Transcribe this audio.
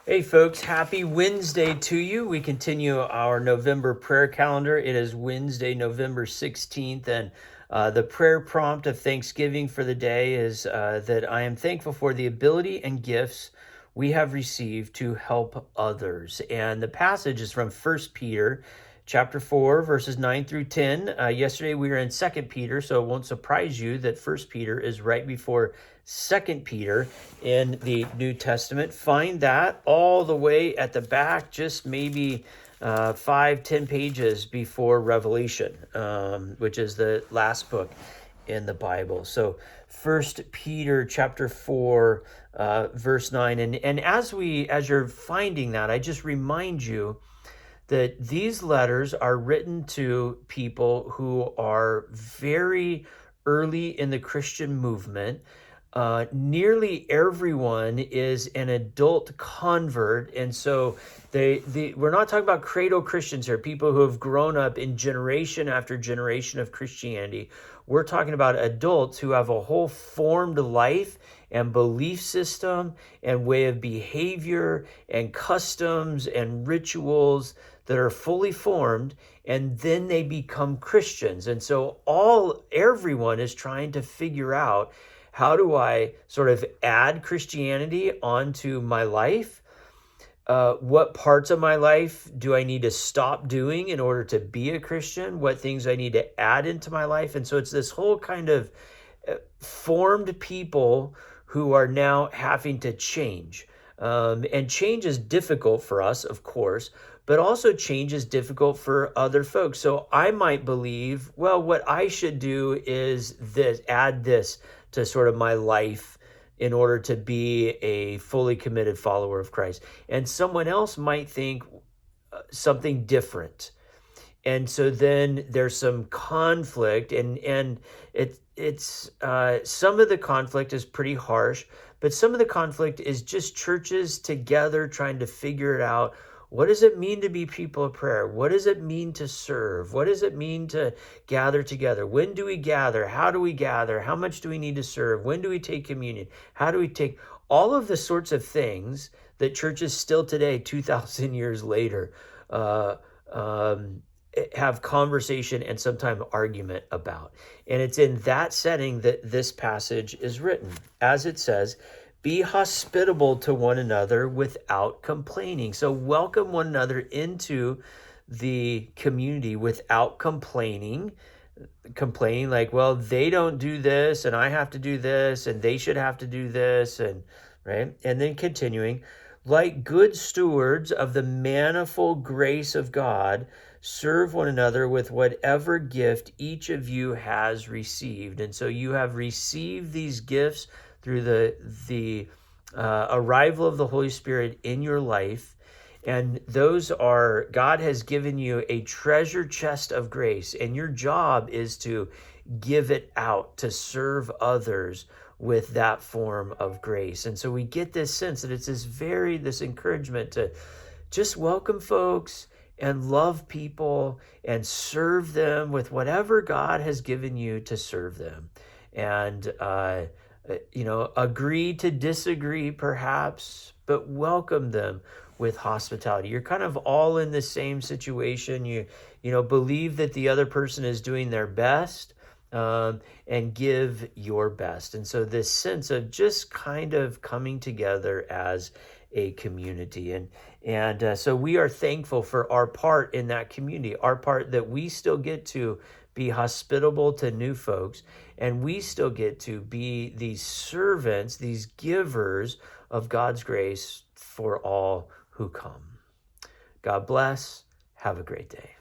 Hey folks, happy Wednesday to you. We continue our November prayer calendar. It is Wednesday, November 16th, and the prayer prompt of Thanksgiving for the day is that I am thankful for the ability and gifts we have received to help others. And the passage is from 1 Peter chapter 4, verses 9 through 10. Yesterday we were in 2 Peter, so it won't surprise you that 1 Peter is right before 2 Peter in the New Testament. Find that all the way at the back, just maybe 5-10 pages before Revelation, which is the last book in the Bible. So 1 Peter chapter 4, verse 9. And as you're finding that, I just remind you that these letters are written to people who are very early in the Christian movement. Nearly everyone is an adult convert, and so we're not talking about cradle Christians here, people who have grown up in generation after generation of Christianity. We're talking about adults who have a whole formed life and belief system and way of behavior and customs and rituals that are fully formed, and then they become Christians. And so everyone is trying to figure out, how do I sort of add Christianity onto my life? What parts of my life do I need to stop doing in order to be a Christian? What things I need to add into my life? And so it's this whole kind of formed people who are now having to change. And change is difficult for us, of course, but also change is difficult for other folks. So I might believe, well, what I should do is add this to sort of my life in order to be a fully committed follower of Christ. And someone else might think something different. And so then there's some conflict, and it's some of the conflict is pretty harsh, but some of the conflict is just churches together trying to figure it out. What does it mean to be people of prayer? What does it mean to serve? What does it mean to gather together? When do we gather? How do we gather? How much do we need to serve? When do we take communion? How do we take all of the sorts of things that churches still today, 2,000 years later, have conversation and sometimes argument about. And it's in that setting that this passage is written. As it says, be hospitable to one another without complaining. So welcome one another into the community without complaining like, well, they don't do this and I have to do this and they should have to do this, and right. And then continuing, like good stewards of the manifold grace of God, serve one another with whatever gift each of you has received. And so you have received these gifts through the arrival of the Holy Spirit in your life. And those are, God has given you a treasure chest of grace, and your job is to give it out, to serve others with that form of grace. And so we get this sense that it's this encouragement to just welcome folks and love people and serve them with whatever God has given you to serve them. And, agree to disagree perhaps, but welcome them with hospitality. You're kind of all in the same situation. You believe that the other person is doing their best, and give your best. And so this sense of just kind of coming together as a community. And so we are thankful for our part in that community, our part that we still get to be hospitable to new folks, and we still get to be these servants, these givers of God's grace for all who come. God bless. Have a great day.